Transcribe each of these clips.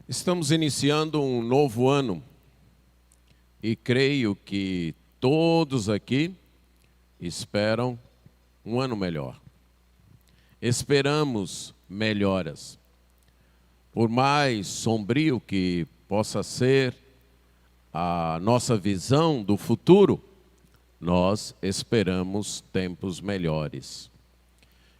Estamos iniciando um novo ano e creio que todos aqui esperam um ano melhor. Esperamos melhoras. Por mais sombrio que possa ser a nossa visão do futuro, nós esperamos tempos melhores.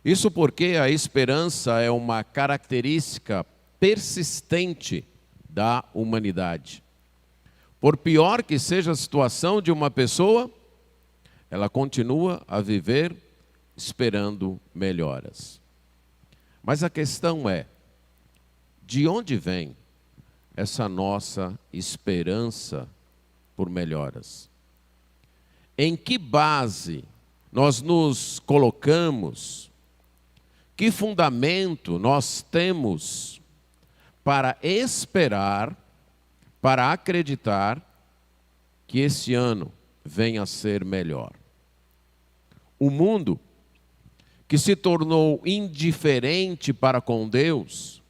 Isso porque a esperança é uma característica persistente da humanidade. Por pior que seja a situação de uma pessoa, ela continua a viver esperando melhoras. Mas a questão é, de onde vem essa nossa esperança por melhoras? Em que base nós nos colocamos? Que fundamento nós temos para esperar, para acreditar que esse ano venha a ser melhor? O mundo, que se tornou indiferente para com Deus,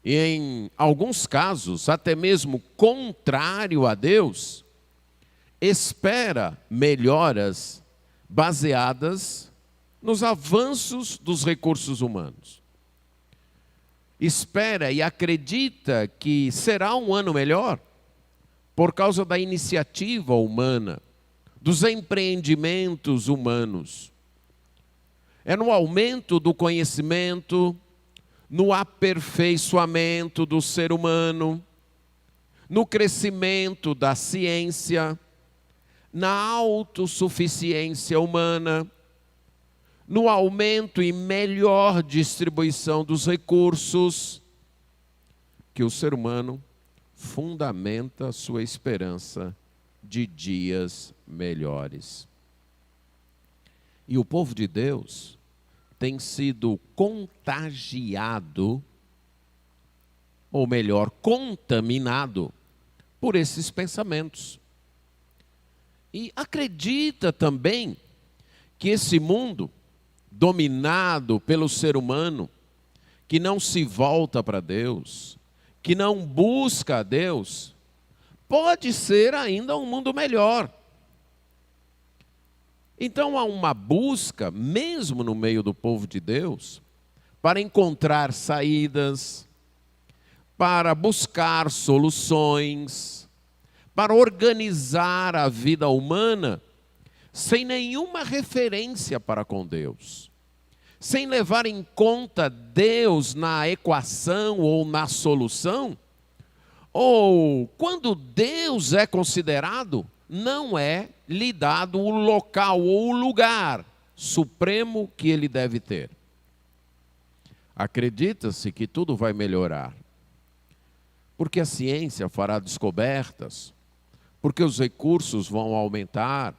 e em alguns casos até mesmo contrário a Deus, espera melhoras baseadas nos avanços dos recursos humanos. Espera e acredita que será um ano melhor por causa da iniciativa humana, dos empreendimentos humanos. É no aumento do conhecimento, no aperfeiçoamento do ser humano, no crescimento da ciência, na autossuficiência humana, no aumento e melhor distribuição dos recursos, que o ser humano fundamenta sua esperança de dias melhores. E o povo de Deus tem sido contagiado, ou melhor, contaminado por esses pensamentos. E acredita também que esse mundo dominado pelo ser humano, que não se volta para Deus, que não busca a Deus, pode ser ainda um mundo melhor. Então há uma busca, mesmo no meio do povo de Deus, para encontrar saídas, para buscar soluções, para organizar a vida humana, sem nenhuma referência para com Deus, sem levar em conta Deus na equação ou na solução, ou quando Deus é considerado, não é lhe dado o local ou o lugar supremo que ele deve ter. Acredita-se que tudo vai melhorar, porque a ciência fará descobertas, porque os recursos vão aumentar,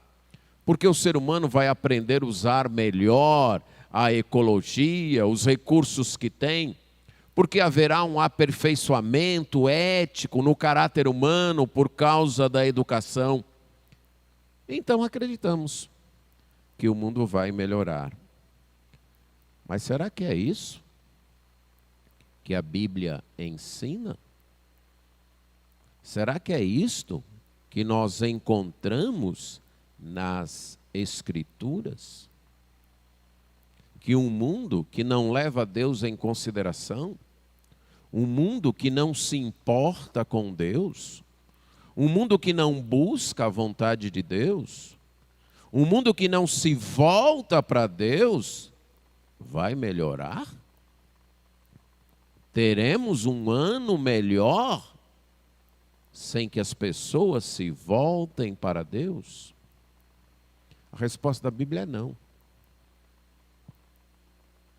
porque o ser humano vai aprender a usar melhor a ecologia, os recursos que tem, porque haverá um aperfeiçoamento ético no caráter humano por causa da educação. Então acreditamos que o mundo vai melhorar. Mas será que é isso que a Bíblia ensina? Será que é isto que nós encontramos nas Escrituras? Que um mundo que não leva Deus em consideração, um mundo que não se importa com Deus, um mundo que não busca a vontade de Deus, um mundo que não se volta para Deus, vai melhorar? Teremos um ano melhor sem que as pessoas se voltem para Deus? A resposta da Bíblia é não.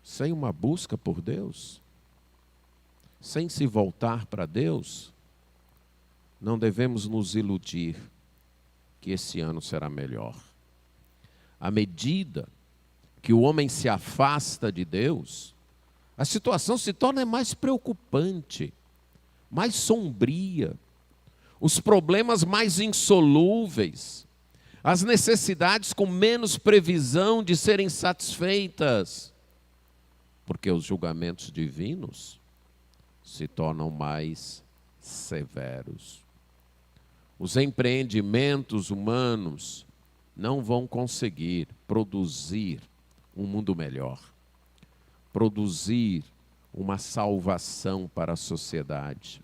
Sem uma busca por Deus, sem se voltar para Deus, não devemos nos iludir que esse ano será melhor. À medida que o homem se afasta de Deus, a situação se torna mais preocupante, mais sombria, os problemas mais insolúveis, as necessidades com menos previsão de serem satisfeitas, porque os julgamentos divinos se tornam mais severos. Os empreendimentos humanos não vão conseguir produzir um mundo melhor, produzir uma salvação para a sociedade.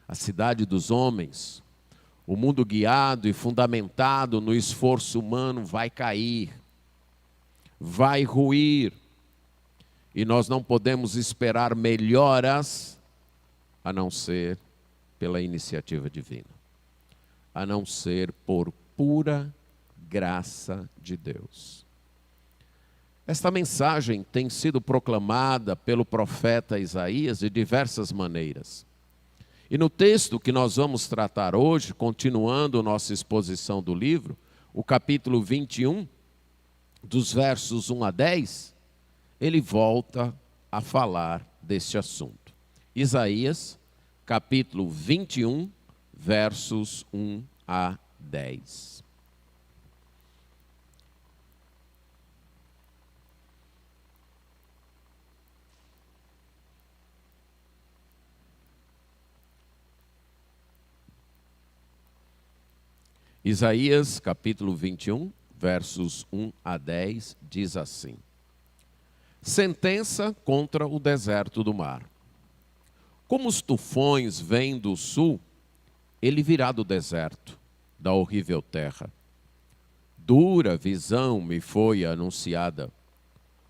A cidade dos homens, o mundo guiado e fundamentado no esforço humano vai cair, vai ruir, e nós não podemos esperar melhoras a não ser pela iniciativa divina, a não ser por pura graça de Deus. Esta mensagem tem sido proclamada pelo profeta Isaías de diversas maneiras. E no texto que nós vamos tratar hoje, continuando nossa exposição do livro, o capítulo 21, dos versos 1 a 10, ele volta a falar deste assunto. Isaías, capítulo 21, versos 1 a 10. Isaías, capítulo 21, versos 1 a 10, diz assim: sentença contra o deserto do mar. Como os tufões vêm do sul, ele virá do deserto, da horrível terra. Dura visão me foi anunciada.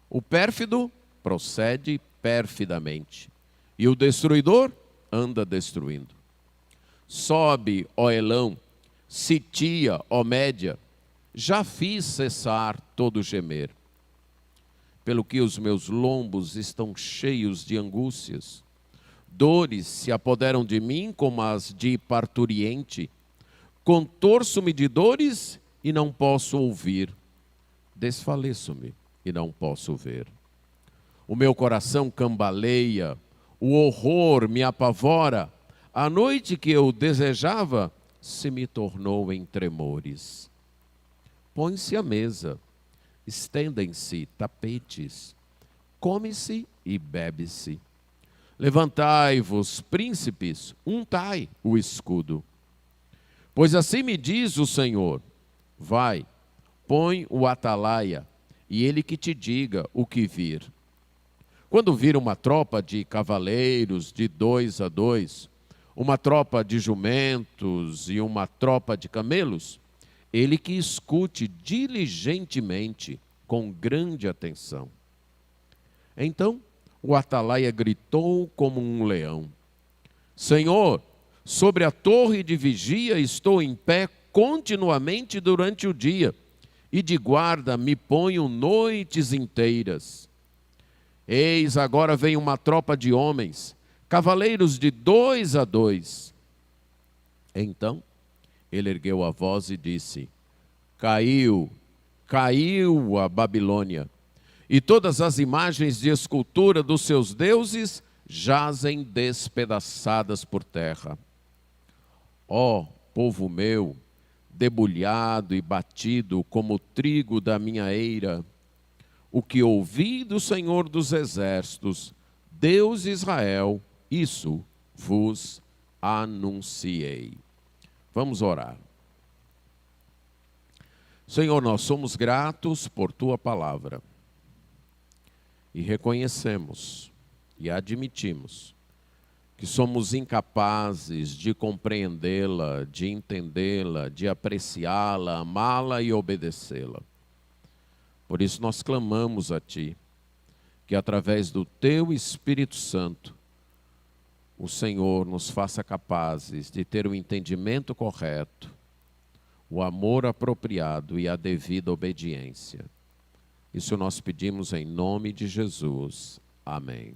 O pérfido procede perfidamente, e o destruidor anda destruindo. Sobe, ó Elão, sitia, ó Média, já fiz cessar todo gemer. Pelo que os meus lombos estão cheios de angústias. Dores se apoderam de mim como as de parturiente. Contorço-me de dores e não posso ouvir. Desfaleço-me e não posso ver. O meu coração cambaleia, o horror me apavora. A noite que eu desejava se me tornou em tremores. Põe-se à mesa, estendem-se tapetes, come-se e bebe-se. Levantai-vos, príncipes, untai o escudo. Pois assim me diz o Senhor: vai, põe o atalaia, e ele que te diga o que vir. Quando vir uma tropa de cavaleiros de 2 a 2, uma tropa de jumentos e uma tropa de camelos, ele que escute diligentemente, com grande atenção. Então o atalaia gritou como um leão: Senhor, sobre a torre de vigia estou em pé continuamente durante o dia, e de guarda me ponho noites inteiras. Eis agora vem uma tropa de homens, cavaleiros de 2 a 2. Então ele ergueu a voz e disse: caiu, caiu a Babilônia, e todas as imagens de escultura dos seus deuses jazem despedaçadas por terra. Ó povo meu, debulhado e batido como o trigo da minha eira, o que ouvi do Senhor dos Exércitos, Deus de Israel, isso vos anunciei. Vamos orar. Senhor, nós somos gratos por Tua palavra e reconhecemos e admitimos que somos incapazes de compreendê-la, de entendê-la, de apreciá-la, amá-la e obedecê-la. Por isso nós clamamos a Ti, que através do Teu Espírito Santo, o Senhor nos faça capazes de ter o entendimento correto, o amor apropriado e a devida obediência. Isso nós pedimos em nome de Jesus. Amém.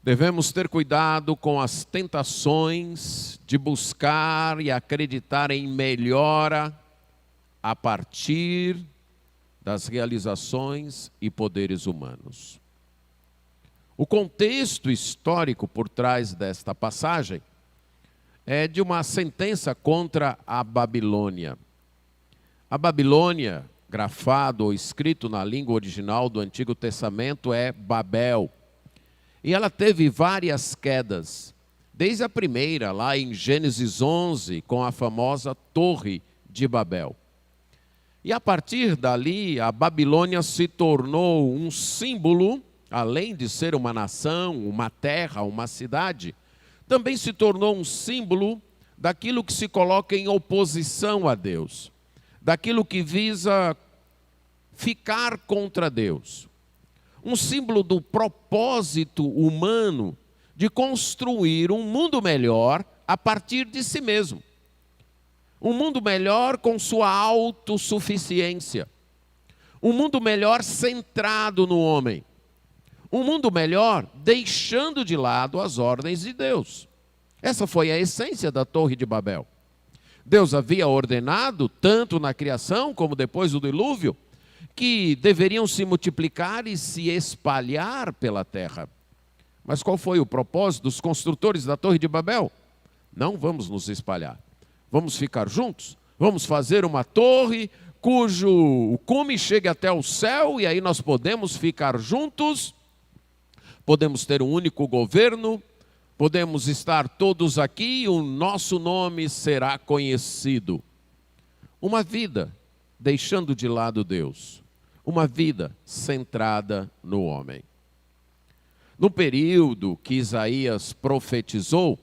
Devemos ter cuidado com as tentações de buscar e acreditar em melhora a partir das realizações e poderes humanos. O contexto histórico por trás desta passagem é de uma sentença contra a Babilônia. A Babilônia, grafado ou escrito na língua original do Antigo Testamento, é Babel. E ela teve várias quedas, desde a primeira, lá em Gênesis 11, com a famosa Torre de Babel. E a partir dali, a Babilônia se tornou um símbolo, além de ser uma nação, uma terra, uma cidade, também se tornou um símbolo daquilo que se coloca em oposição a Deus, daquilo que visa ficar contra Deus. Um símbolo do propósito humano de construir um mundo melhor a partir de si mesmo. Um mundo melhor com sua autossuficiência. Um mundo melhor centrado no homem. Um mundo melhor deixando de lado as ordens de Deus. Essa foi a essência da Torre de Babel. Deus havia ordenado, tanto na criação como depois do dilúvio, que deveriam se multiplicar e se espalhar pela terra. Mas qual foi o propósito dos construtores da Torre de Babel? Não vamos nos espalhar. Vamos ficar juntos? Vamos fazer uma torre cujo cume chegue até o céu e aí nós podemos ficar juntos, podemos ter um único governo, podemos estar todos aqui e o nosso nome será conhecido. Uma vida deixando de lado Deus, uma vida centrada no homem. No período que Isaías profetizou,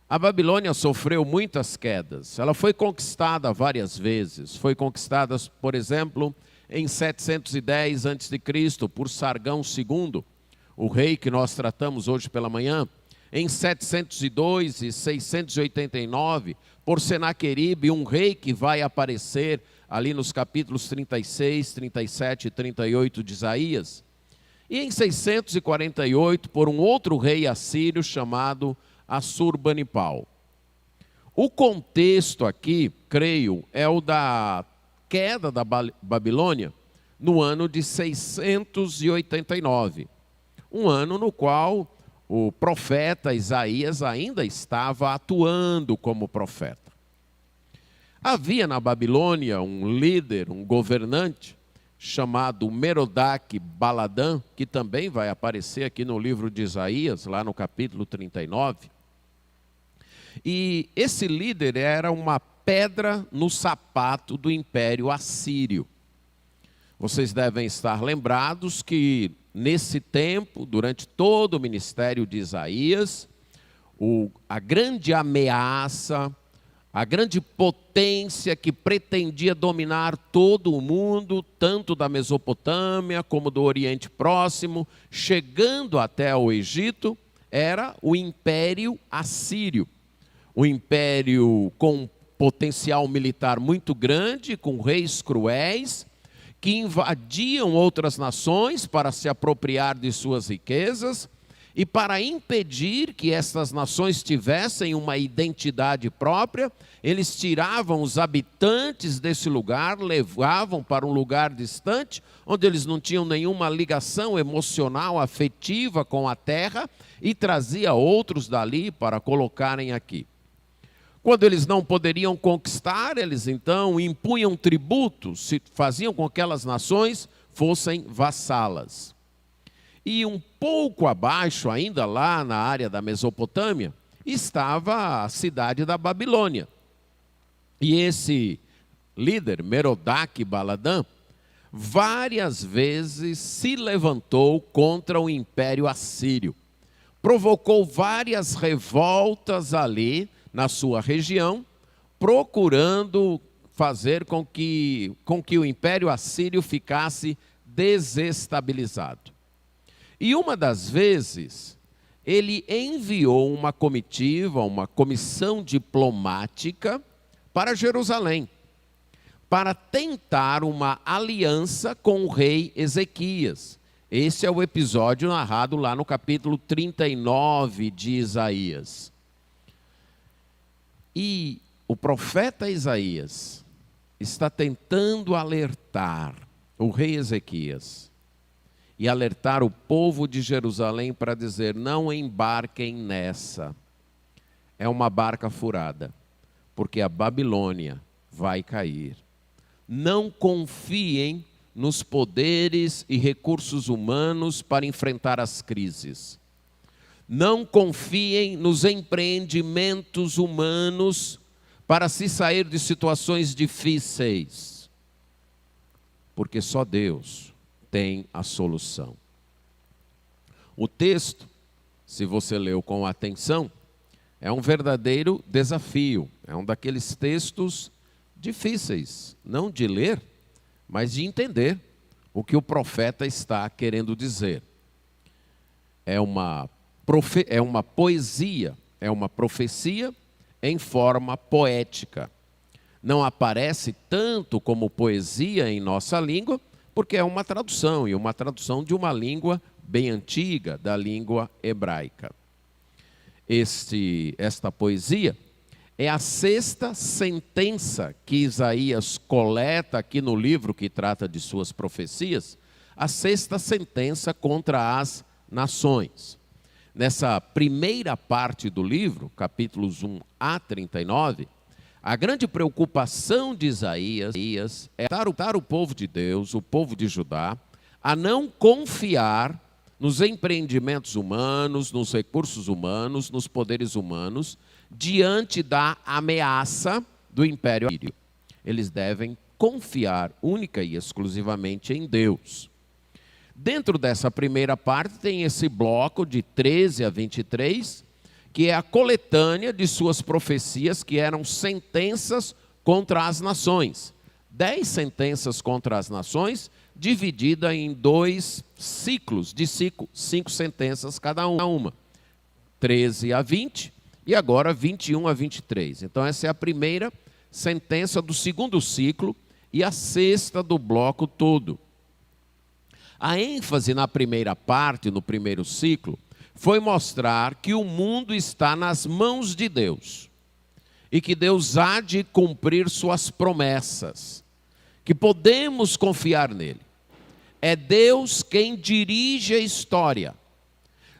a Babilônia sofreu muitas quedas. Ela foi conquistada várias vezes. Foi conquistada, por exemplo, em 710 a.C., por Sargão II, o rei que nós tratamos hoje pela manhã. Em 702 e 689, por Senaqueribe, um rei que vai aparecer ali nos capítulos 36, 37 e 38 de Isaías. E em 648, por um outro rei assírio chamado Assurbanipal. O contexto aqui, creio, é o da queda da Babilônia no ano de 689. Um ano no qual o profeta Isaías ainda estava atuando como profeta. Havia na Babilônia um líder, um governante, chamado Merodach-Baladã, que também vai aparecer aqui no livro de Isaías, lá no capítulo 39. E esse líder era uma pedra no sapato do Império Assírio. Vocês devem estar lembrados que nesse tempo, durante todo o ministério de Isaías, a grande ameaça, a grande potência que pretendia dominar todo o mundo, tanto da Mesopotâmia como do Oriente Próximo, chegando até o Egito, era o Império Assírio. Um império com potencial militar muito grande, com reis cruéis, que invadiam outras nações para se apropriar de suas riquezas e para impedir que essas nações tivessem uma identidade própria, eles tiravam os habitantes desse lugar, levavam para um lugar distante, onde eles não tinham nenhuma ligação emocional, afetiva com a terra, e trazia outros dali para colocarem aqui. Quando eles não poderiam conquistar, eles então impunham tributos, faziam com que aquelas nações fossem vassalas. E um pouco abaixo, ainda lá na área da Mesopotâmia, estava a cidade da Babilônia. E esse líder, Merodach-Baladã, várias vezes se levantou contra o Império Assírio. Provocou várias revoltas ali na sua região, procurando fazer com que o Império Assírio ficasse desestabilizado. E uma das vezes, ele enviou uma comitiva, uma comissão diplomática para Jerusalém, para tentar uma aliança com o rei Ezequias. Esse é o episódio narrado lá no capítulo 39 de Isaías. E o profeta Isaías está tentando alertar o rei Ezequias e alertar o povo de Jerusalém para dizer: não embarquem nessa. É uma barca furada, porque a Babilônia vai cair. Não confiem nos poderes e recursos humanos para enfrentar as crises. Não confiem nos empreendimentos humanos para se sair de situações difíceis, porque só Deus tem a solução. O texto, se você leu com atenção, é um verdadeiro desafio. É um daqueles textos difíceis, não de ler, mas de entender o que o profeta está querendo dizer. É uma poesia, é uma profecia em forma poética. Não aparece tanto como poesia em nossa língua, porque é uma tradução, e uma tradução de uma língua bem antiga, da língua hebraica. Esta poesia é a sexta sentença que Isaías coleta aqui no livro que trata de suas profecias, a sexta sentença contra as nações. Nessa primeira parte do livro, capítulos 1 a 39, a grande preocupação de Isaías é dar o povo de Deus, o povo de Judá, a não confiar nos empreendimentos humanos, nos recursos humanos, nos poderes humanos, diante da ameaça do Império Assírio. Eles devem confiar única e exclusivamente em Deus. Dentro dessa primeira parte tem esse bloco de 13 a 23, que é a coletânea de suas profecias, que eram sentenças contra as nações. 10 sentenças contra as nações, dividida em 2 ciclos de 5 sentenças cada uma. 13 a 20 e agora 21 a 23. Então essa é a primeira sentença do segundo ciclo e a sexta do bloco todo. A ênfase na primeira parte, no primeiro ciclo, foi mostrar que o mundo está nas mãos de Deus e que Deus há de cumprir suas promessas, que podemos confiar nele. É Deus quem dirige a história.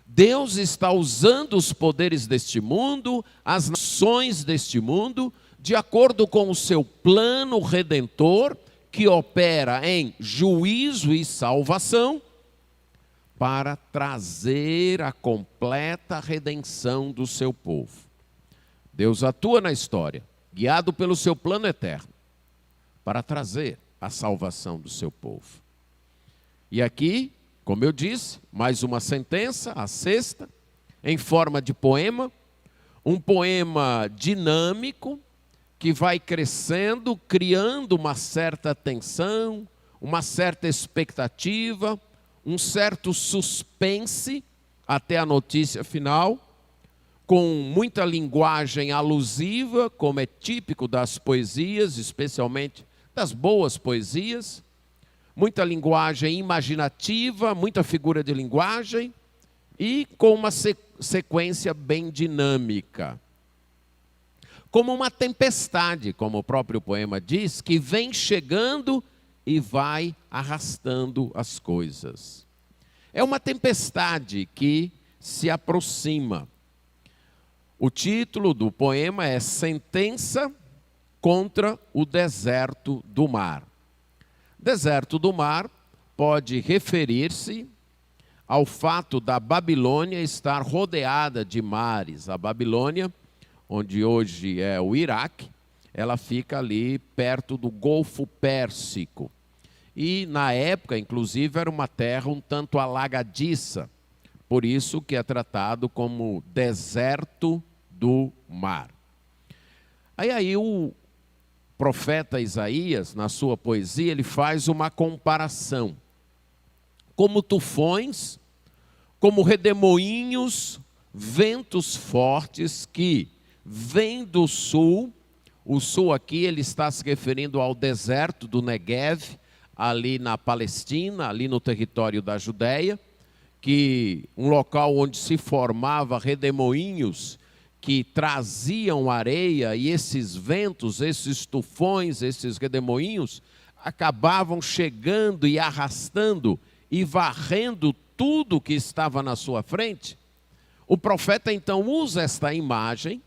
Deus está usando os poderes deste mundo, as nações deste mundo, de acordo com o seu plano redentor, que opera em juízo e salvação, para trazer a completa redenção do seu povo. Deus atua na história, guiado pelo seu plano eterno, para trazer a salvação do seu povo. E aqui, como eu disse, mais uma sentença, a sexta, em forma de poema, um poema dinâmico, que vai crescendo, criando uma certa tensão, uma certa expectativa, um certo suspense até a notícia final, com muita linguagem alusiva, como é típico das poesias, especialmente das boas poesias, muita linguagem imaginativa, muita figura de linguagem e com uma sequência bem dinâmica. Como uma tempestade, como o próprio poema diz, que vem chegando e vai arrastando as coisas. É uma tempestade que se aproxima. O título do poema é Sentença contra o Deserto do Mar. Deserto do Mar pode referir-se ao fato da Babilônia estar rodeada de mares. A Babilônia, onde hoje é o Iraque, ela fica ali perto do Golfo Pérsico. E na época, inclusive, era uma terra um tanto alagadiça, por isso que é tratado como deserto do mar. Aí o profeta Isaías, na sua poesia, ele faz uma comparação. Como tufões, como redemoinhos, ventos fortes que vêm do sul. O sul aqui ele está se referindo ao deserto do Negev, ali na Palestina, ali no território da Judéia, que um local onde se formava redemoinhos que traziam areia, e esses ventos, esses tufões, esses redemoinhos, acabavam chegando e arrastando e varrendo tudo que estava na sua frente. O profeta então usa esta imagem,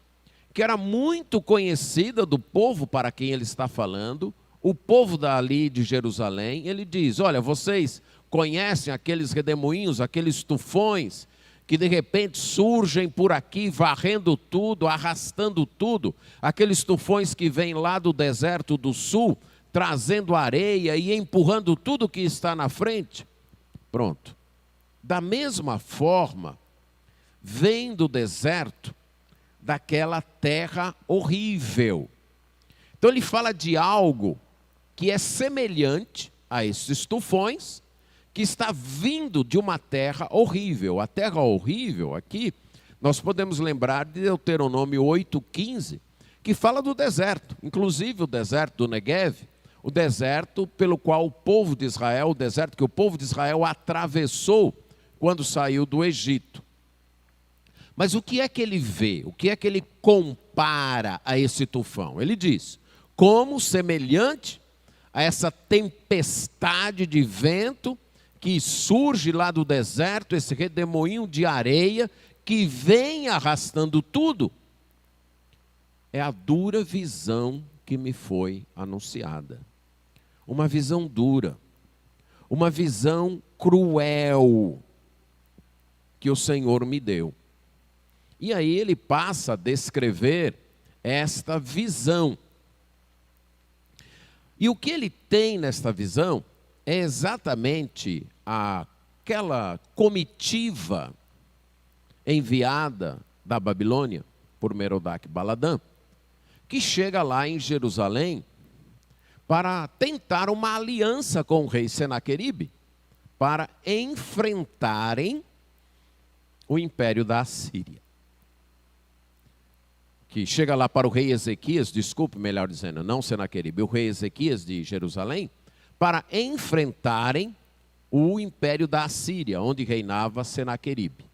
que era muito conhecida do povo para quem ele está falando, o povo dali de Jerusalém, ele diz: olha, vocês conhecem aqueles redemoinhos, aqueles tufões, que de repente surgem por aqui, varrendo tudo, arrastando tudo, aqueles tufões que vêm lá do deserto do sul, trazendo areia e empurrando tudo que está na frente? Pronto. Da mesma forma, vem do deserto, daquela terra horrível. Então ele fala de algo que é semelhante a esses tufões, que está vindo de uma terra horrível. A terra horrível aqui, nós podemos lembrar de Deuteronômio 8,15, que fala do deserto, inclusive o deserto do Negev, o deserto pelo qual o povo de Israel, o deserto que o povo de Israel atravessou quando saiu do Egito. Mas o que é que ele vê? O que é que ele compara a esse tufão? Ele diz: como semelhante a essa tempestade de vento que surge lá do deserto, esse redemoinho de areia que vem arrastando tudo, é a dura visão que me foi anunciada. Uma visão dura, uma visão cruel que o Senhor me deu. E aí ele passa a descrever esta visão. E o que ele tem nesta visão é exatamente aquela comitiva enviada da Babilônia por Merodach-Baladã, que chega lá em Jerusalém para tentar uma aliança com o rei Senaqueribe, para enfrentarem o império da Assíria. Que chega lá para o rei Ezequias, melhor dizendo, não Senaqueribe, o rei Ezequias de Jerusalém, para enfrentarem o império da Assíria, onde reinava Senaqueribe.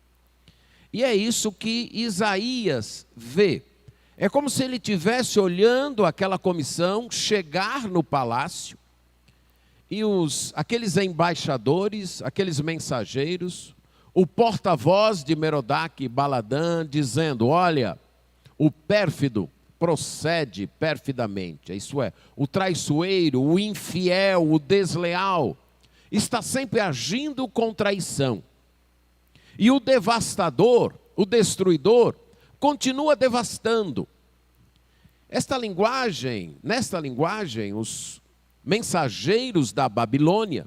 E é isso que Isaías vê. É como se ele estivesse olhando aquela comissão chegar no palácio e aqueles embaixadores, aqueles mensageiros, o porta-voz de Merodach-Baladã dizendo: olha, o pérfido procede perfidamente, isso é, o traiçoeiro, o infiel, o desleal, está sempre agindo com traição. E o devastador, o destruidor, continua devastando. Nesta linguagem, os mensageiros da Babilônia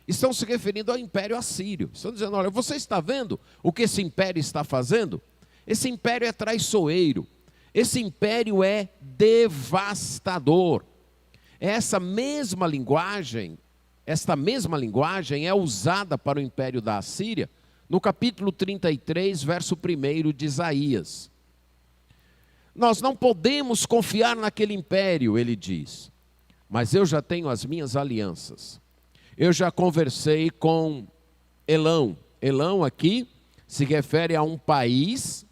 estão se referindo ao Império Assírio. Estão dizendo: olha, você está vendo o que esse império está fazendo? Esse império é traiçoeiro. Esse império é devastador. Esta mesma linguagem é usada para o império da Assíria no capítulo 33, verso 1 de Isaías. Nós não podemos confiar naquele império, ele diz, mas eu já tenho as minhas alianças. Eu já conversei com Elão. Elão aqui se refere a um país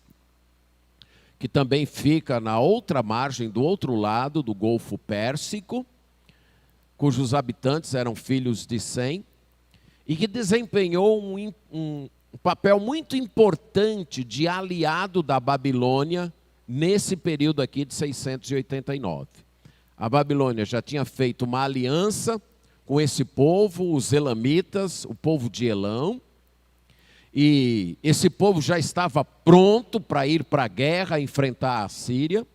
que também fica na outra margem, do outro lado do Golfo Pérsico, cujos habitantes eram filhos de Sem, e que desempenhou um papel muito importante de aliado da Babilônia nesse período aqui de 689. A Babilônia já tinha feito uma aliança com esse povo, os elamitas, o povo de Elão, e esse povo já estava pronto para ir para a guerra, enfrentar a Síria.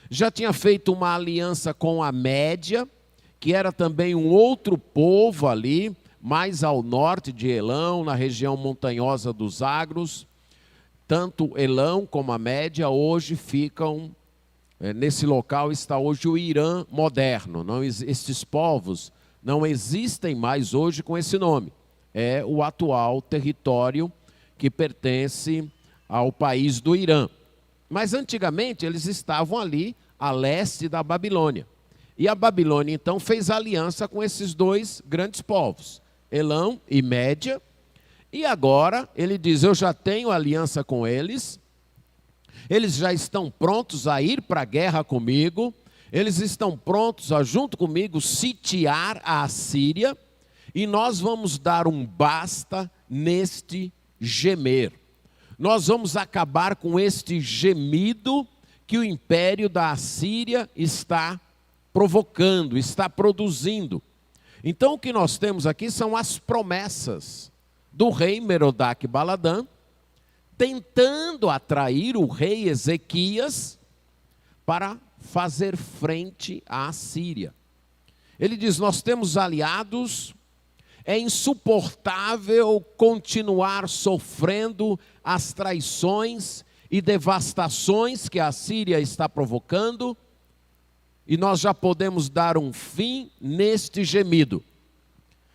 Já tinha feito uma aliança com a Média, que era também um outro povo ali, mais ao norte de Elão, na região montanhosa dos Agros. Tanto Elão como a Média hoje ficam, nesse local está hoje o Irã moderno. Estes povos não existem mais hoje com esse nome. É o atual território que pertence ao país do Irã. Mas antigamente eles estavam ali a leste da Babilônia. E a Babilônia então fez aliança com esses dois grandes povos, Elão e Média. E agora ele diz: eu já tenho aliança com eles, eles já estão prontos a ir para a guerra comigo, eles estão prontos a junto comigo sitiar a Assíria, e nós vamos dar um basta neste gemer. Nós vamos acabar com este gemido que o império da Assíria está provocando, está produzindo. Então o que nós temos aqui são as promessas do rei Merodach-Baladã, tentando atrair o rei Ezequias para fazer frente à Síria. Ele diz: nós temos aliados, é insuportável continuar sofrendo as traições e devastações que a Síria está provocando, e nós já podemos dar um fim neste gemido.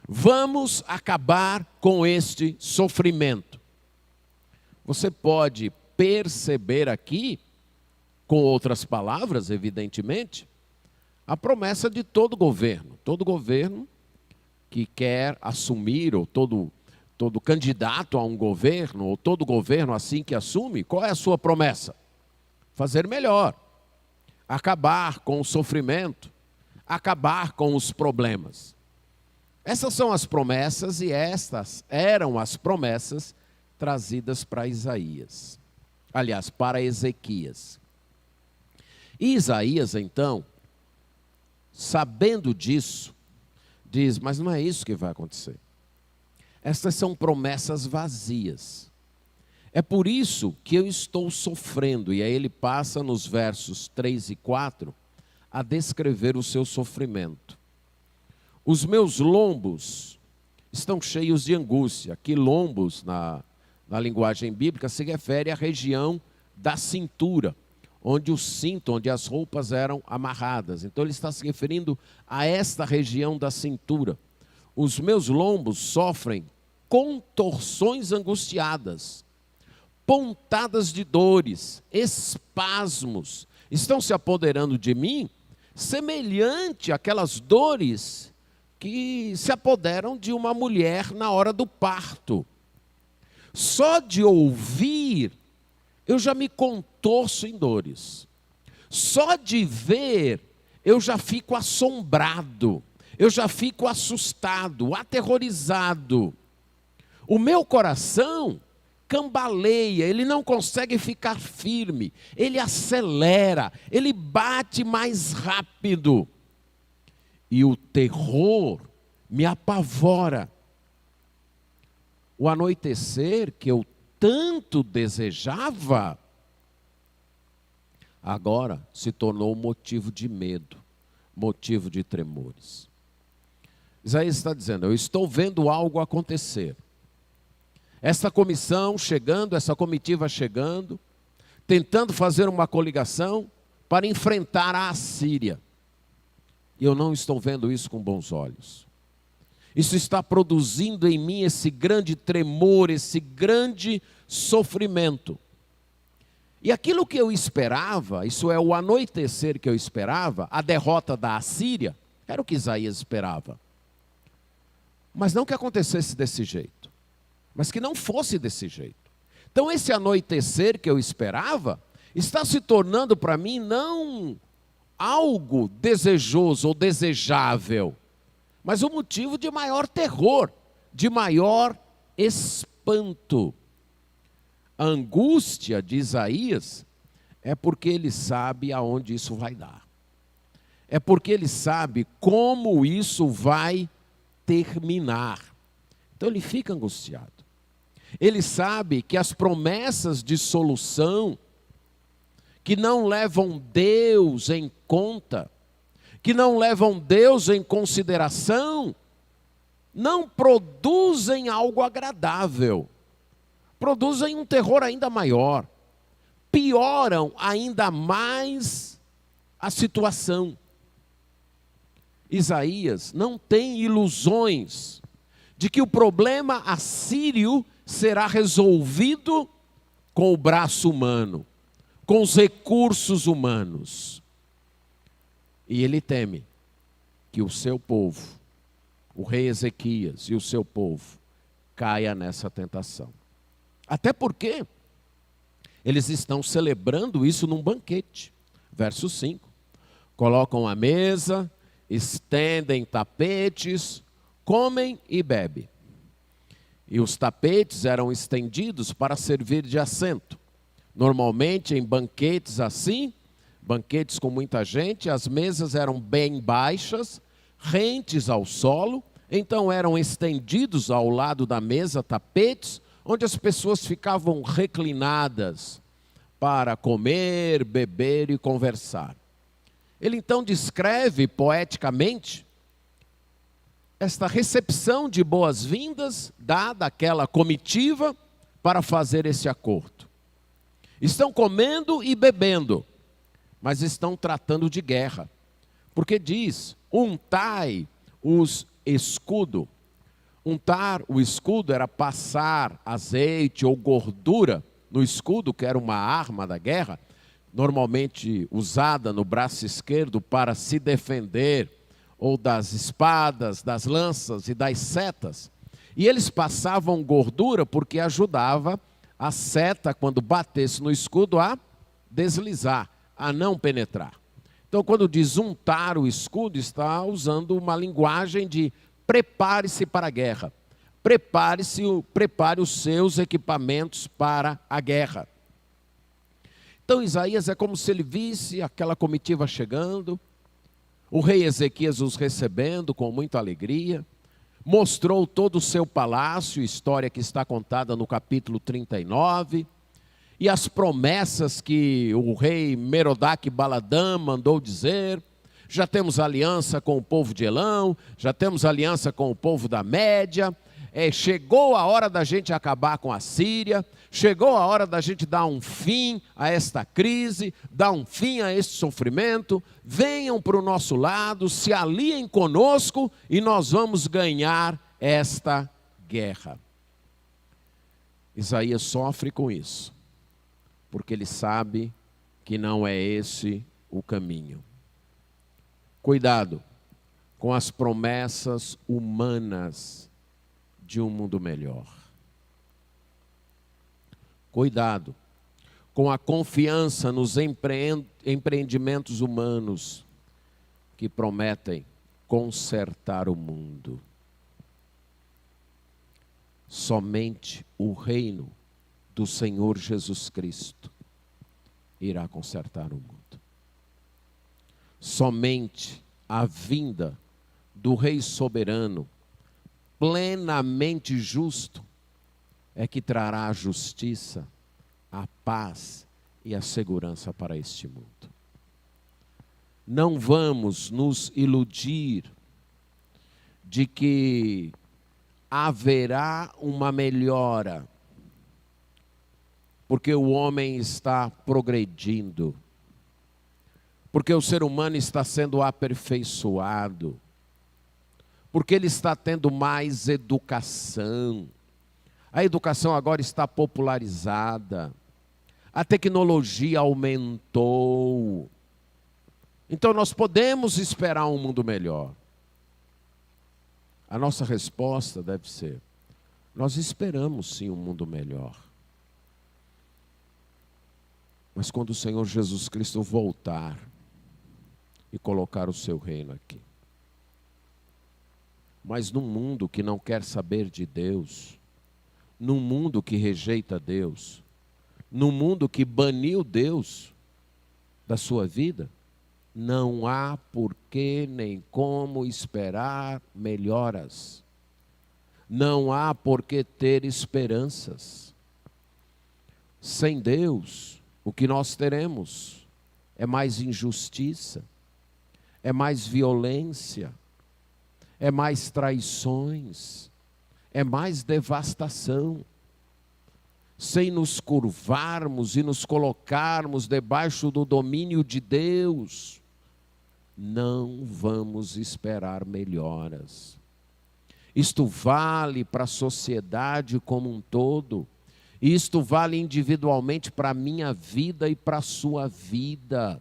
Vamos acabar com este sofrimento. Você pode perceber aqui, com outras palavras, evidentemente, a promessa de todo governo. Todo governo que quer assumir, ou todo candidato a um governo, ou todo governo assim que assume, qual é a sua promessa? Fazer melhor, acabar com o sofrimento, acabar com os problemas. Essas são as promessas, e estas eram as promessas trazidas para Isaías. Aliás, para Ezequias. E Isaías, então, sabendo disso, diz: mas não é isso que vai acontecer. Estas são promessas vazias. É por isso que eu estou sofrendo. E aí ele passa nos versos 3 e 4 a descrever o seu sofrimento. Os meus lombos estão cheios de angústia. Aqui lombos, na linguagem bíblica, se refere à região da cintura, onde o cinto, onde as roupas eram amarradas. Então ele está se referindo a esta região da cintura. Os meus lombos sofrem contorções angustiadas, pontadas de dores, espasmos, estão se apoderando de mim, semelhante àquelas dores que se apoderam de uma mulher na hora do parto. Só de ouvir, eu já me contorço em dores. Só de ver, eu já fico assombrado, eu já fico assustado, aterrorizado. O meu coração cambaleia, ele não consegue ficar firme, ele acelera, ele bate mais rápido. E o terror me apavora. O anoitecer que eu tanto desejava, agora se tornou motivo de medo, motivo de tremores. Isaías está dizendo: eu estou vendo algo acontecer. Essa comissão chegando, essa comitiva chegando, tentando fazer uma coligação para enfrentar a Assíria. E eu não estou vendo isso com bons olhos. Isso está produzindo em mim esse grande tremor, esse grande sofrimento. E aquilo que eu esperava, isso é o anoitecer que eu esperava, a derrota da Assíria, era o que Isaías esperava. Mas não que acontecesse desse jeito, mas que não fosse desse jeito. Então esse anoitecer que eu esperava, está se tornando para mim não algo desejoso ou desejável, mas um motivo de maior terror, de maior espanto. A angústia de Isaías é porque ele sabe aonde isso vai dar. É porque ele sabe como isso vai terminar. Então ele fica angustiado. Ele sabe que as promessas de solução, que não levam Deus em conta, que não levam Deus em consideração, não produzem algo agradável. Produzem um terror ainda maior. Pioram ainda mais a situação. Isaías não tem ilusões de que o problema assírio será resolvido com o braço humano, com os recursos humanos. E ele teme que o seu povo, o rei Ezequias e o seu povo, caia nessa tentação. Até porque eles estão celebrando isso num banquete. Verso 5. Colocam a mesa, estendem tapetes, comem e bebem. E os tapetes eram estendidos para servir de assento. Normalmente em banquetes assim, banquetes com muita gente, as mesas eram bem baixas, rentes ao solo, então eram estendidos ao lado da mesa tapetes, onde as pessoas ficavam reclinadas para comer, beber e conversar. Ele então descreve poeticamente esta recepção de boas-vindas dada àquela comitiva para fazer esse acordo. Estão comendo e bebendo, mas estão tratando de guerra. Porque diz, untai os escudo. Untar o escudo era passar azeite ou gordura no escudo, que era uma arma da guerra, normalmente usada no braço esquerdo para se defender ou das espadas, das lanças e das setas. E eles passavam gordura porque ajudava a seta, quando batesse no escudo, a deslizar, a não penetrar. Então, quando diz untar o escudo, está usando uma linguagem de prepare-se para a guerra. Prepare os seus equipamentos para a guerra. Então, Isaías é como se ele visse aquela comitiva chegando, o rei Ezequias os recebendo com muita alegria, mostrou todo o seu palácio, história que está contada no capítulo 39, e as promessas que o rei Merodach-Baladã mandou dizer. Já temos aliança com o povo de Elão, já temos aliança com o povo da Média, chegou a hora da gente acabar com a Síria, chegou a hora da gente dar um fim a esta crise, dar um fim a este sofrimento, venham para o nosso lado, se aliem conosco e nós vamos ganhar esta guerra. Isaías sofre com isso, porque ele sabe que não é esse o caminho. Cuidado com as promessas humanas de um mundo melhor. Cuidado com a confiança nos empreendimentos humanos que prometem consertar o mundo. Somente o reino do Senhor Jesus Cristo irá consertar o mundo. Somente a vinda do Rei soberano, plenamente justo, é que trará a justiça, a paz e a segurança para este mundo. Não vamos nos iludir de que haverá uma melhora, porque o homem está progredindo, porque o ser humano está sendo aperfeiçoado, porque ele está tendo mais educação. A educação agora está popularizada, a tecnologia aumentou. Então nós podemos esperar um mundo melhor. A nossa resposta deve ser: nós esperamos sim um mundo melhor. Mas quando o Senhor Jesus Cristo voltar e colocar o seu reino aqui. Mas num mundo que não quer saber de Deus, num mundo que rejeita Deus, num mundo que baniu Deus da sua vida, não há porquê nem como esperar melhoras. Não há porquê ter esperanças. Sem Deus, o que nós teremos é mais injustiça, é mais violência, é mais traições, é mais devastação. Sem nos curvarmos e nos colocarmos debaixo do domínio de Deus, não vamos esperar melhoras. Isto vale para a sociedade como um todo, isto vale individualmente para a minha vida e para a sua vida.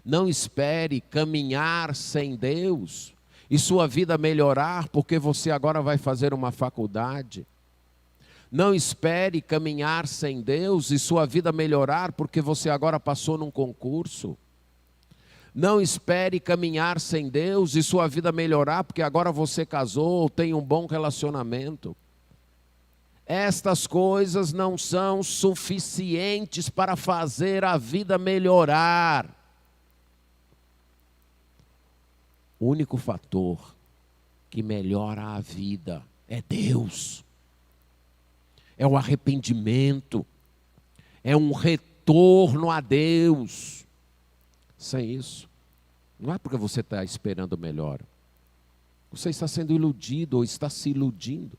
Não espere caminhar sem Deus e sua vida melhorar porque você agora vai fazer uma faculdade. Não espere caminhar sem Deus e sua vida melhorar porque você agora passou num concurso. Não espere caminhar sem Deus e sua vida melhorar porque agora você casou ou tem um bom relacionamento. estas coisas não são suficientes para fazer a vida melhorar. O único fator que melhora a vida é Deus. É o arrependimento. É um retorno a Deus. Sem isso, não é porque você está esperando melhor. Você está sendo iludido ou está se iludindo,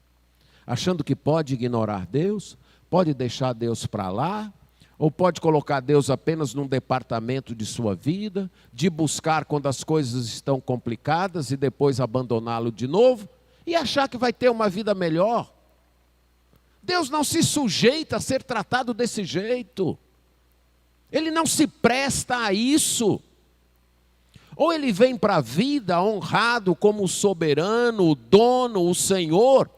achando que pode ignorar Deus, pode deixar Deus para lá, ou pode colocar Deus apenas num departamento de sua vida, de buscar quando as coisas estão complicadas e depois abandoná-lo de novo, e achar que vai ter uma vida melhor. Deus não se sujeita a ser tratado desse jeito. Ele não se presta a isso. Ou ele vem para a vida honrado como o soberano, o dono, o Senhor,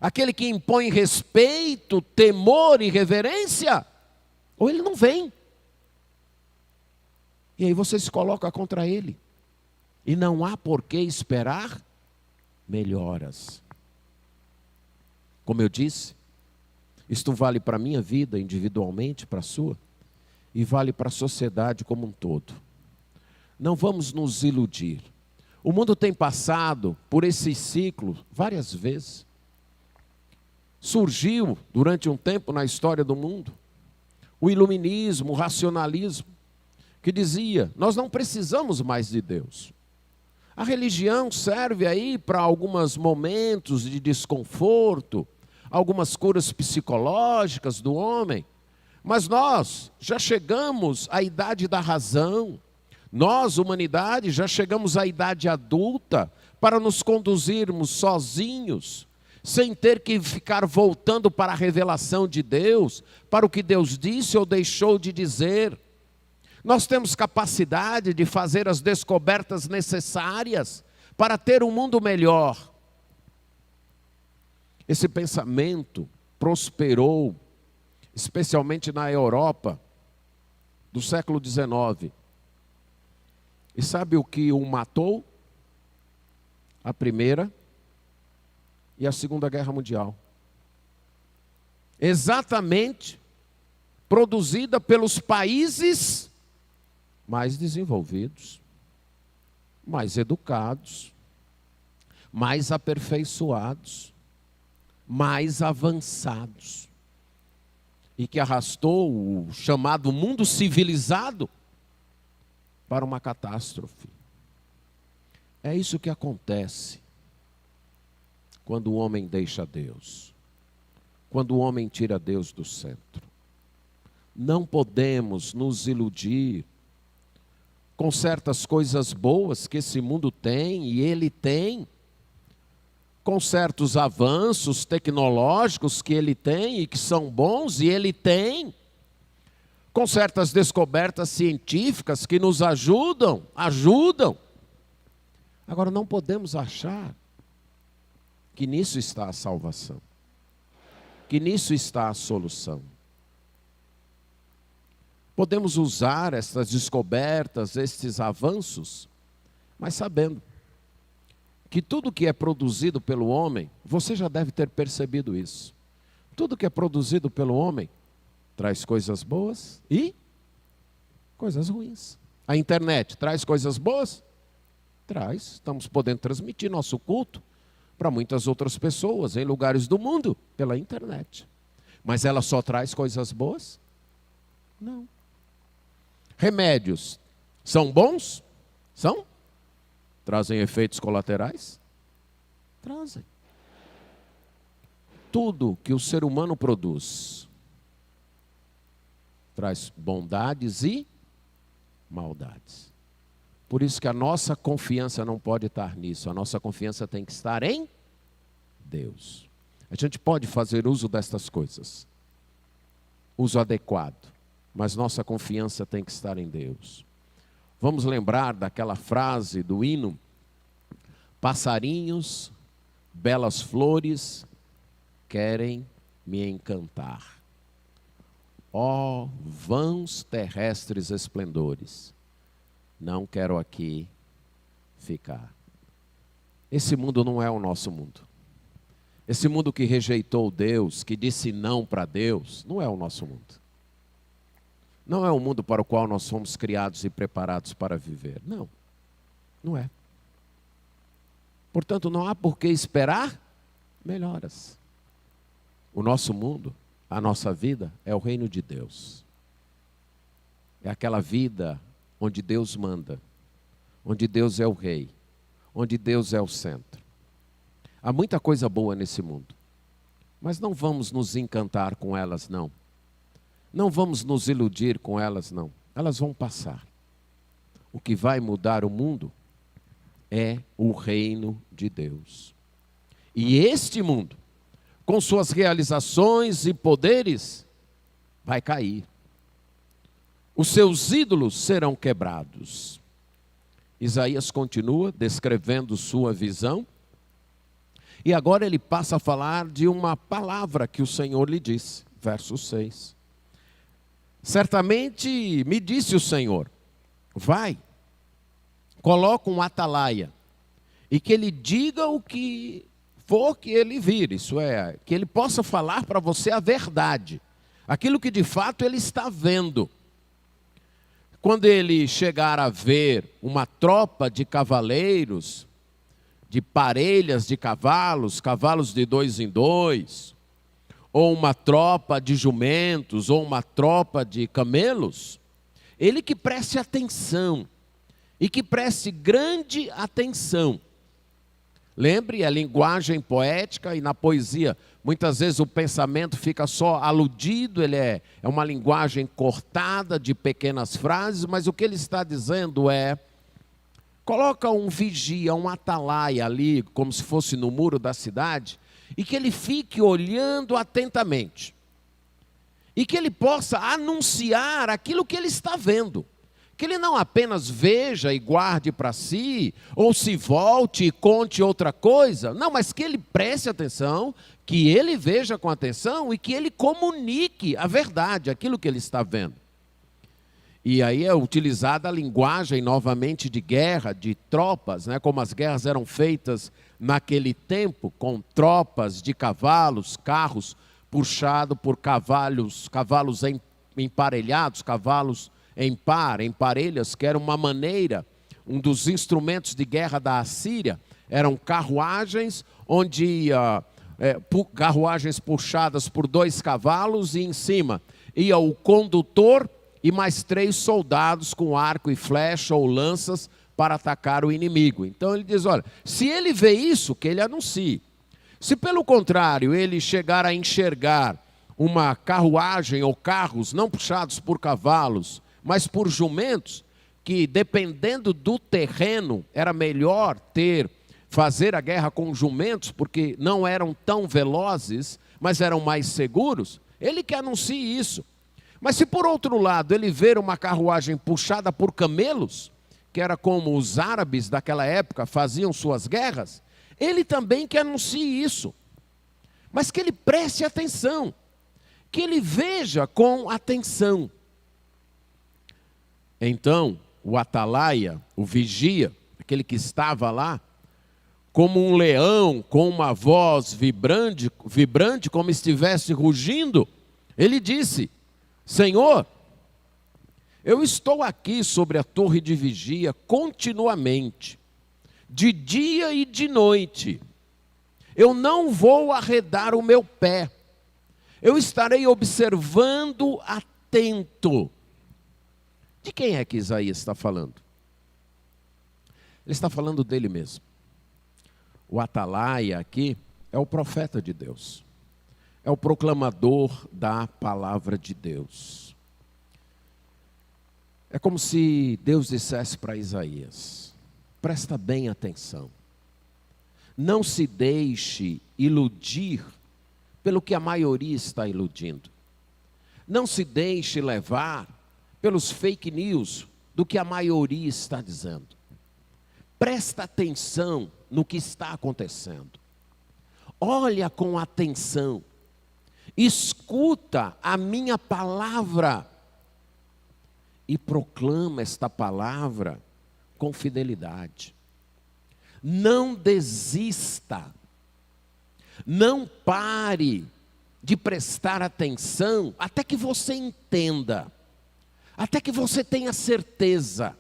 aquele que impõe respeito, temor e reverência, ou ele não vem. E aí você se coloca contra ele. E não há por que esperar melhoras. Como eu disse, isto vale para a minha vida individualmente, para a sua, e vale para a sociedade como um todo. Não vamos nos iludir. O mundo tem passado por esse ciclo várias vezes. Surgiu durante um tempo na história do mundo o iluminismo, o racionalismo, que dizia: nós não precisamos mais de Deus. A religião serve aí para alguns momentos de desconforto, algumas curas psicológicas do homem, mas nós já chegamos à idade da razão. Nós, humanidade, já chegamos à idade adulta para nos conduzirmos sozinhos, sem ter que ficar voltando para a revelação de Deus, para o que Deus disse ou deixou de dizer. Nós temos capacidade de fazer as descobertas necessárias para ter um mundo melhor. Esse pensamento prosperou, especialmente na Europa do século XIX. E sabe o que o matou? A Primeira e a Segunda Guerra Mundial. Exatamente produzida pelos países mais desenvolvidos, mais educados, mais aperfeiçoados, mais avançados. E que arrastou o chamado mundo civilizado para uma catástrofe. É isso que acontece quando o homem deixa Deus, quando o homem tira Deus do centro. Não podemos nos iludir com certas coisas boas que esse mundo tem e ele tem, com certos avanços tecnológicos que ele tem e que são bons e ele tem, com certas descobertas científicas que nos ajudam. Agora, não podemos achar que nisso está a salvação, que nisso está a solução. Podemos usar essas descobertas, estes avanços, mas sabendo que tudo que é produzido pelo homem, você já deve ter percebido isso. Tudo que é produzido pelo homem traz coisas boas e coisas ruins. A internet traz coisas boas? Traz. Estamos podendo transmitir nosso culto para muitas outras pessoas em lugares do mundo pela internet. Mas ela só traz coisas boas? Não. Remédios são bons? São? Trazem efeitos colaterais? Trazem. Tudo que o ser humano produz traz bondades e maldades. Por isso que a nossa confiança não pode estar nisso. A nossa confiança tem que estar em Deus. A gente pode fazer uso destas coisas, uso adequado, mas nossa confiança tem que estar em Deus. Vamos lembrar daquela frase do hino: passarinhos, belas flores, querem me encantar. Ó vãos terrestres esplendores, não quero aqui ficar. Esse mundo não é o nosso mundo. Esse mundo que rejeitou Deus, que disse não para Deus, não é o nosso mundo. Não é o mundo para o qual nós fomos criados e preparados para viver. Não, não é. Portanto, não há por que esperar melhoras. O nosso mundo, a nossa vida, é o reino de Deus. É aquela vida onde Deus manda, onde Deus é o rei, onde Deus é o centro. Há muita coisa boa nesse mundo, mas não vamos nos encantar com elas, não. Não vamos nos iludir com elas, não. Elas vão passar. O que vai mudar o mundo é o reino de Deus. E este mundo, com suas realizações e poderes, vai cair. Os seus ídolos serão quebrados. Isaías continua descrevendo sua visão. E agora ele passa a falar de uma palavra que o Senhor lhe disse. Verso 6. Certamente me disse o Senhor, vai, coloca um atalaia, e que ele diga o que for que ele vir, isso é, que ele possa falar para você a verdade, aquilo que de fato ele está vendo. Quando ele chegar a ver uma tropa de cavaleiros, de parelhas de cavalos, cavalos de 2 em 2, ou uma tropa de jumentos, ou uma tropa de camelos, ele que preste atenção, e que preste grande atenção. Lembre, a linguagem poética, e na poesia, muitas vezes o pensamento fica só aludido, ele é uma linguagem cortada de pequenas frases, mas o que ele está dizendo é, coloca um vigia, um atalaia ali, como se fosse no muro da cidade, e que ele fique olhando atentamente. E que ele possa anunciar aquilo que ele está vendo. Que ele não apenas veja e guarde para si, ou se volte e conte outra coisa. Não, mas que ele preste atenção, que ele veja com atenção e que ele comunique a verdade, aquilo que ele está vendo. E aí é utilizada a linguagem novamente de guerra, de tropas, né? Como as guerras eram feitas naquele tempo, com tropas de cavalos, carros puxados por cavalos emparelhados, cavalos em parelhas, que era uma maneira, um dos instrumentos de guerra da Assíria, eram carruagens, onde carruagens puxadas por 2 cavalos, e em cima ia o condutor e mais 3 soldados com arco e flecha ou lanças para atacar o inimigo. Então ele diz, olha, se ele vê isso, que ele anuncie. Se pelo contrário ele chegar a enxergar uma carruagem ou carros não puxados por cavalos, mas por jumentos, que dependendo do terreno era melhor fazer a guerra com jumentos, porque não eram tão velozes, mas eram mais seguros, ele que anuncie isso. Mas se por outro lado ele ver uma carruagem puxada por camelos, que era como os árabes daquela época faziam suas guerras, ele também que anuncie isso. Mas que ele preste atenção, que ele veja com atenção. Então, o atalaia, o vigia, aquele que estava lá, como um leão com uma voz vibrante, como estivesse rugindo, ele disse, Senhor, eu estou aqui sobre a torre de vigia continuamente, de dia e de noite. Eu não vou arredar o meu pé. Eu estarei observando atento. De quem é que Isaías está falando? Ele está falando dele mesmo. O atalaia aqui é o profeta de Deus. É o proclamador da palavra de Deus. É como se Deus dissesse para Isaías, presta bem atenção. Não se deixe iludir pelo que a maioria está iludindo. Não se deixe levar pelos fake news do que a maioria está dizendo. Presta atenção no que está acontecendo. Olha com atenção. Escuta a minha palavra e proclama esta palavra com fidelidade. Não desista. Não pare de prestar atenção até que você entenda, até que você tenha certeza,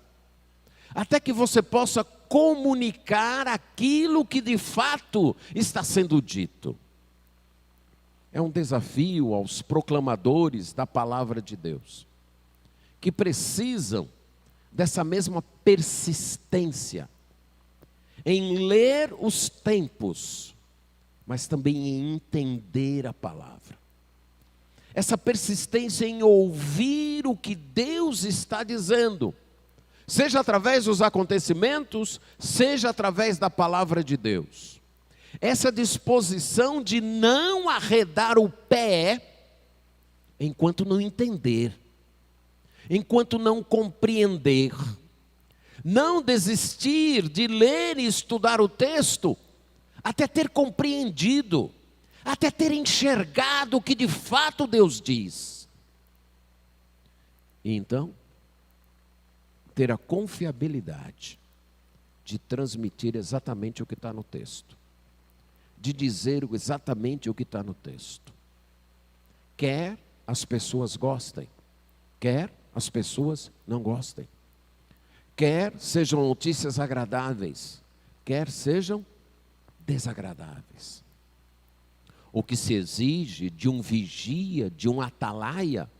até que você possa comunicar aquilo que de fato está sendo dito. É um desafio aos proclamadores da palavra de Deus, que precisam dessa mesma persistência em ler os tempos, mas também em entender a palavra. Essa persistência em ouvir o que Deus está dizendo, seja através dos acontecimentos, seja através da palavra de Deus. Essa disposição de não arredar o pé enquanto não entender, enquanto não compreender. Não desistir de ler e estudar o texto até ter compreendido, até ter enxergado o que de fato Deus diz. E então, ter a confiabilidade de transmitir exatamente o que está no texto, de dizer exatamente o que está no texto. Quer as pessoas gostem, quer as pessoas não gostem. Quer sejam notícias agradáveis, quer sejam desagradáveis. O que se exige de um vigia, de um atalaia,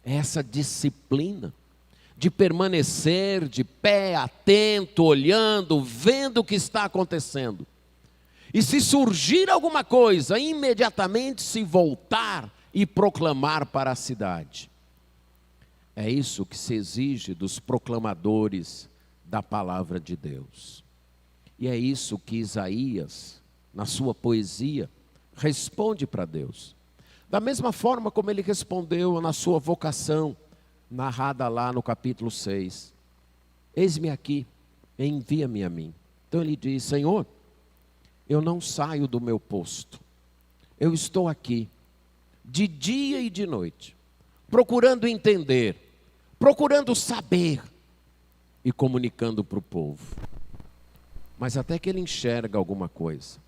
é essa disciplina de permanecer de pé, atento, olhando, vendo o que está acontecendo. E se surgir alguma coisa, imediatamente se voltar e proclamar para a cidade. É isso que se exige dos proclamadores da palavra de Deus. E é isso que Isaías, na sua poesia, responde para Deus. Da mesma forma como ele respondeu na sua vocação, narrada lá no capítulo 6. Eis-me aqui, envia-me a mim. Então ele diz: Senhor, eu não saio do meu posto. Eu estou aqui, de dia e de noite, procurando entender, procurando saber e comunicando para o povo. Mas até que ele enxerga alguma coisa.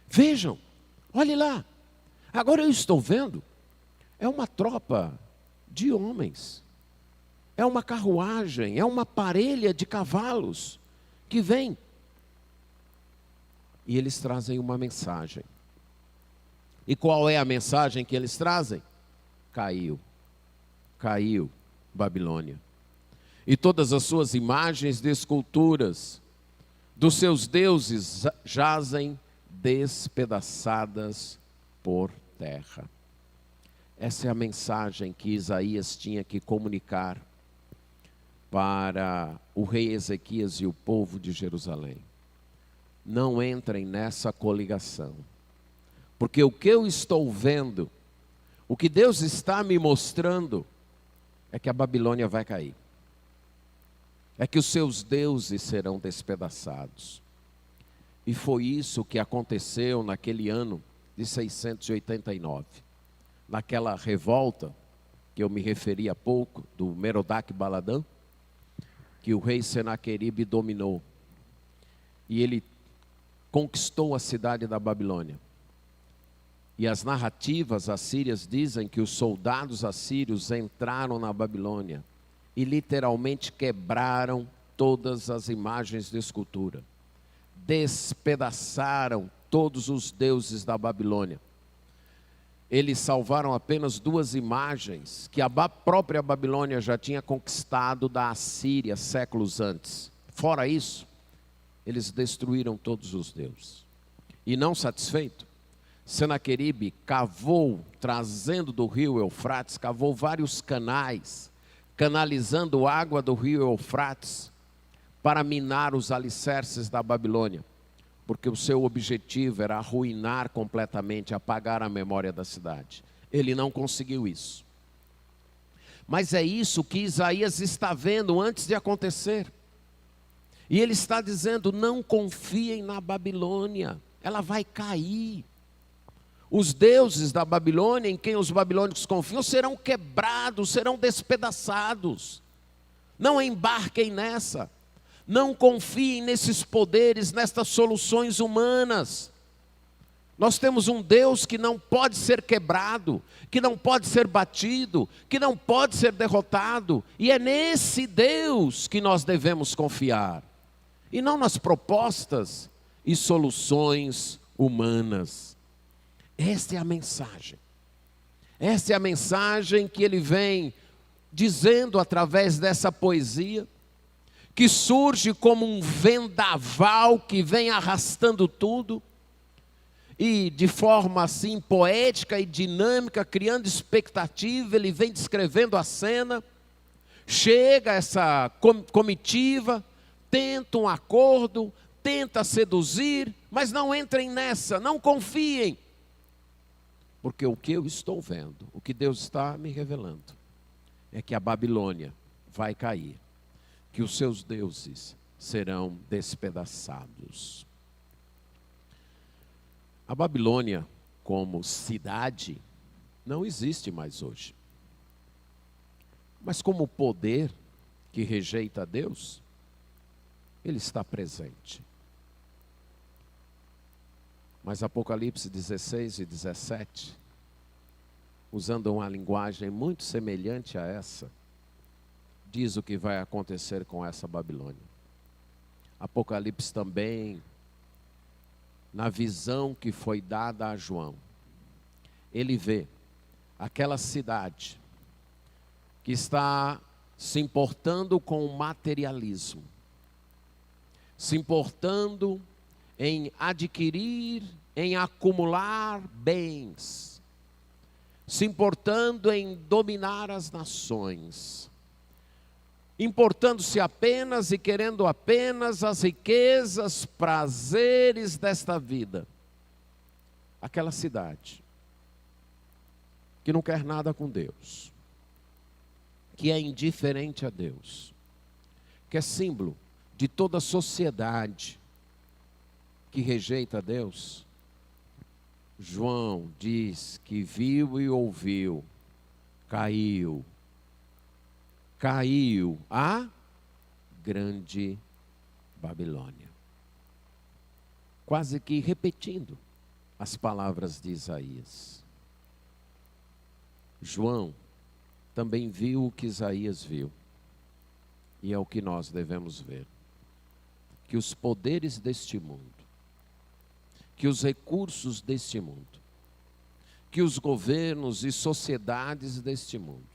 Vejam, olhe lá, agora eu estou vendo, é uma tropa de homens, é uma carruagem, é uma parelha de cavalos que vem. E eles trazem uma mensagem. E qual é a mensagem que eles trazem? Caiu Babilônia. E todas as suas imagens de esculturas dos seus deuses jazem despedaçadas por terra. Essa é a mensagem que Isaías tinha que comunicar para o rei Ezequias e o povo de Jerusalém. Não entrem nessa coligação, porque o que eu estou vendo, o que Deus está me mostrando, é que a Babilônia vai cair. É que os seus deuses serão despedaçados. E foi isso que aconteceu naquele ano de 689. Naquela revolta, que eu me referi há pouco, do Merodach-Baladã, que o rei Senaqueribe dominou. E ele conquistou a cidade da Babilônia. E as narrativas assírias dizem que os soldados assírios entraram na Babilônia e literalmente quebraram todas as imagens de escultura. Despedaçaram todos os deuses da Babilônia. Eles salvaram apenas 2 imagens que a própria Babilônia já tinha conquistado da Assíria séculos antes. Fora isso, eles destruíram todos os deuses. E não satisfeito, Senaqueribe cavou, trazendo do rio Eufrates, cavou vários canais, canalizando água do rio Eufrates para minar os alicerces da Babilônia, porque o seu objetivo era arruinar completamente, apagar a memória da cidade. Ele não conseguiu isso. Mas é isso que Isaías está vendo antes de acontecer. E ele está dizendo: não confiem na Babilônia, ela vai cair. Os deuses da Babilônia, em quem os babilônicos confiam, serão quebrados, serão despedaçados. Não embarquem nessa. Não confiem nesses poderes, nestas soluções humanas. Nós temos um Deus que não pode ser quebrado, que não pode ser batido, que não pode ser derrotado. E é nesse Deus que nós devemos confiar. E não nas propostas e soluções humanas. Esta é a mensagem. Esta é a mensagem que ele vem dizendo através dessa poesia, que surge como um vendaval que vem arrastando tudo. E de forma assim poética e dinâmica, criando expectativa, ele vem descrevendo a cena. Chega essa comitiva, tenta um acordo, tenta seduzir, mas não entrem nessa, não confiem. Porque o que eu estou vendo, o que Deus está me revelando, é que a Babilônia vai cair, que os seus deuses serão despedaçados. A Babilônia, como cidade, não existe mais hoje. Mas como poder que rejeita a Deus, ele está presente. Mas Apocalipse 16 e 17, usando uma linguagem muito semelhante a essa, diz o que vai acontecer com essa Babilônia. Apocalipse também, na visão que foi dada a João, ele vê aquela cidade que está se importando com o materialismo, se importando em adquirir, em acumular bens, se importando em dominar as nações, importando-se apenas e querendo apenas as riquezas, prazeres desta vida. Aquela cidade que não quer nada com Deus, que é indiferente a Deus, que é símbolo de toda a sociedade que rejeita a Deus. João diz que viu e ouviu, caiu a grande Babilônia. Quase que repetindo as palavras de Isaías. João também viu o que Isaías viu. E é o que nós devemos ver. Que os poderes deste mundo, que os recursos deste mundo, que os governos e sociedades deste mundo,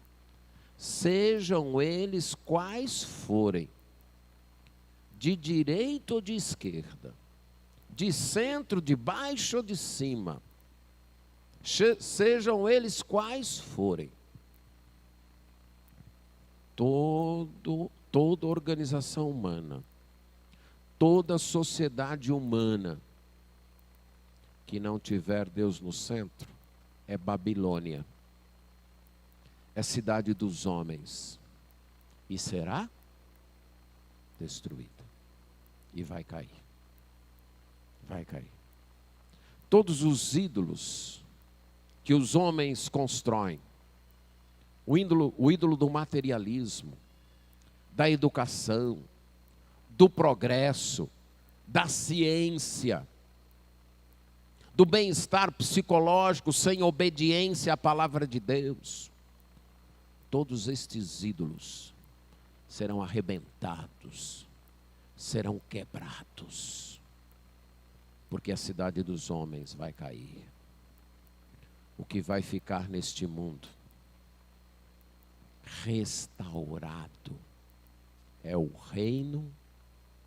sejam eles quais forem, de direita ou de esquerda, de centro, de baixo ou de cima, sejam eles quais forem, toda organização humana, toda sociedade humana que não tiver Deus no centro, é Babilônia. É cidade dos homens. E será destruída. E vai cair. Vai cair. Todos os ídolos que os homens constroem, o ídolo do materialismo, da educação, do progresso, da ciência, do bem-estar psicológico sem obediência à palavra de Deus, todos estes ídolos serão arrebentados, serão quebrados, porque a cidade dos homens vai cair. O que vai ficar neste mundo restaurado é o reino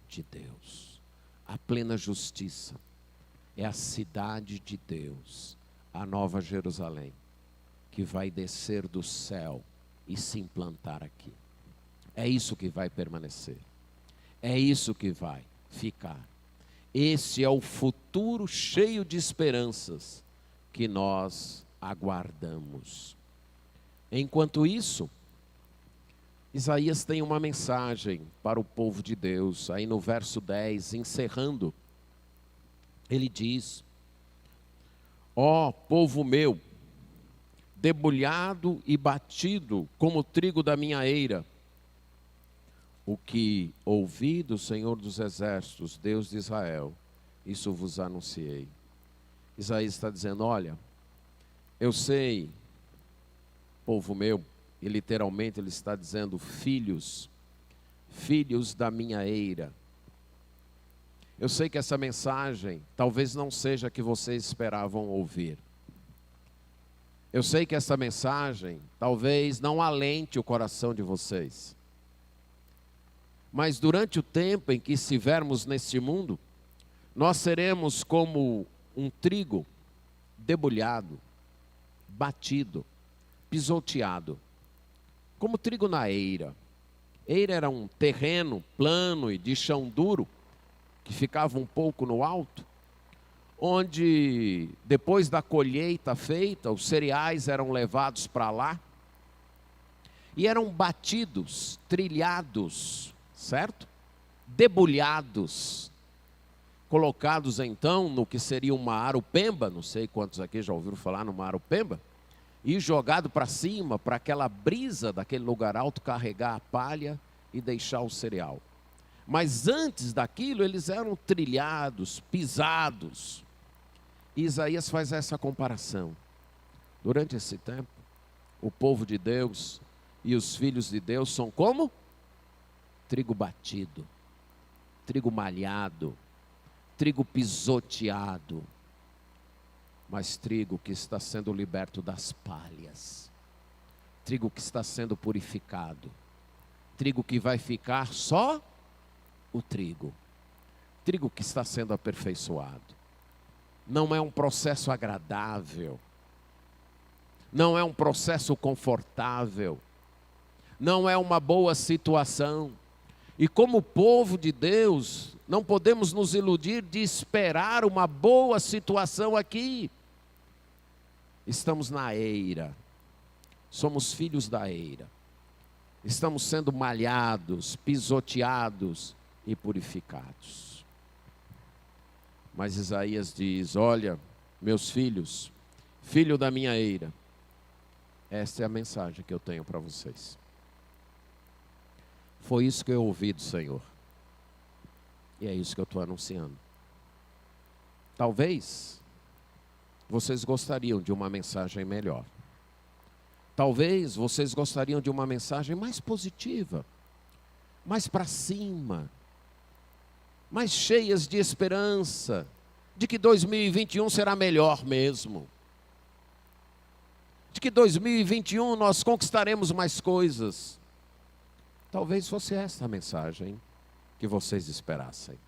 de Deus, a plena justiça, é a cidade de Deus, a nova Jerusalém, que vai descer do céu e se implantar aqui. É isso que vai permanecer. É isso que vai ficar. Esse é o futuro cheio de esperanças que nós aguardamos. Enquanto isso, Isaías tem uma mensagem para o povo de Deus. Aí no verso 10, encerrando, ele diz: ó povo meu, debulhado e batido como o trigo da minha eira, o que ouvi do Senhor dos Exércitos, Deus de Israel, isso vos anunciei. Isaías está dizendo: olha, eu sei, povo meu, e literalmente ele está dizendo filhos, filhos da minha eira. Eu sei que essa mensagem talvez não seja a que vocês esperavam ouvir. Eu sei que essa mensagem talvez não alente o coração de vocês. Mas durante o tempo em que estivermos neste mundo, nós seremos como um trigo debulhado, batido, pisoteado, como trigo na eira. Eira era um terreno plano e de chão duro, que ficava um pouco no alto, onde depois da colheita feita, os cereais eram levados para lá, e eram batidos, trilhados, certo? Debulhados, colocados então no que seria uma arupemba, não sei quantos aqui já ouviram falar numa arupemba, e jogado para cima, para aquela brisa daquele lugar alto carregar a palha e deixar o cereal. Mas antes daquilo eles eram trilhados, pisados. E Isaías faz essa comparação. Durante esse tempo, o povo de Deus e os filhos de Deus são como? Trigo batido, trigo malhado, trigo pisoteado, mas trigo que está sendo liberto das palhas, trigo que está sendo purificado, trigo que vai ficar só o trigo, trigo que está sendo aperfeiçoado. Não é um processo agradável, não é um processo confortável, não é uma boa situação. E como povo de Deus, não podemos nos iludir de esperar uma boa situação aqui. Estamos na eira, somos filhos da eira, estamos sendo malhados, pisoteados e purificados. Mas Isaías diz: olha, meus filhos, filho da minha eira, esta é a mensagem que eu tenho para vocês. Foi isso que eu ouvi do Senhor. E é isso que eu estou anunciando. Talvez vocês gostariam de uma mensagem melhor. Talvez vocês gostariam de uma mensagem mais positiva, mais para cima, mais cheias de esperança, de que 2021 será melhor mesmo, de que 2021 nós conquistaremos mais coisas. Talvez fosse essa a mensagem que vocês esperassem.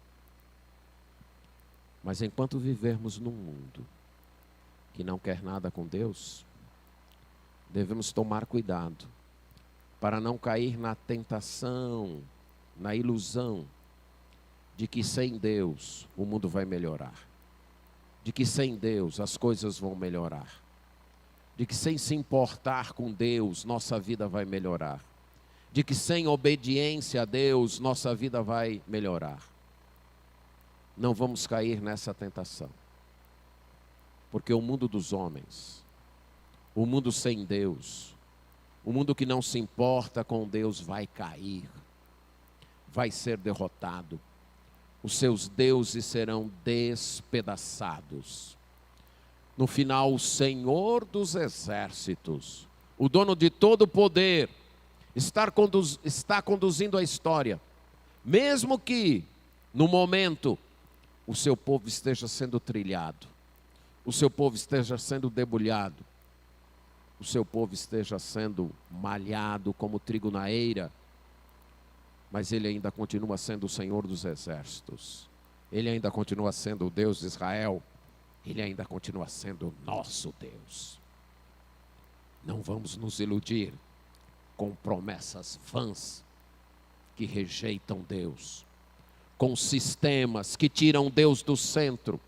Mas enquanto vivermos num mundo que não quer nada com Deus, devemos tomar cuidado para não cair na tentação, na ilusão de que sem Deus o mundo vai melhorar, de que sem Deus as coisas vão melhorar, de que sem se importar com Deus nossa vida vai melhorar, de que sem obediência a Deus nossa vida vai melhorar. Não vamos cair nessa tentação, porque o mundo dos homens, o mundo sem Deus, o mundo que não se importa com Deus vai cair, vai ser derrotado. Os seus deuses serão despedaçados. No final, o Senhor dos exércitos, o dono de todo o poder, está conduzindo a história. Mesmo que, no momento, o seu povo esteja sendo trilhado, o seu povo esteja sendo debulhado, o seu povo esteja sendo malhado como trigo na eira, mas Ele ainda continua sendo o Senhor dos exércitos. Ele ainda continua sendo o Deus de Israel. Ele ainda continua sendo o nosso Deus. Não vamos nos iludir com promessas vãs que rejeitam Deus, com sistemas que tiram Deus do centro,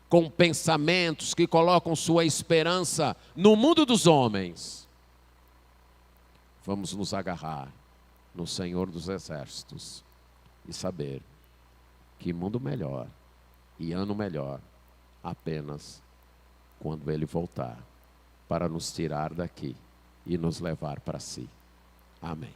com pensamentos que colocam sua esperança no mundo dos homens. Vamos nos agarrar no Senhor dos exércitos e saber que mundo melhor e ano melhor apenas quando Ele voltar para nos tirar daqui e nos levar para si. Amém.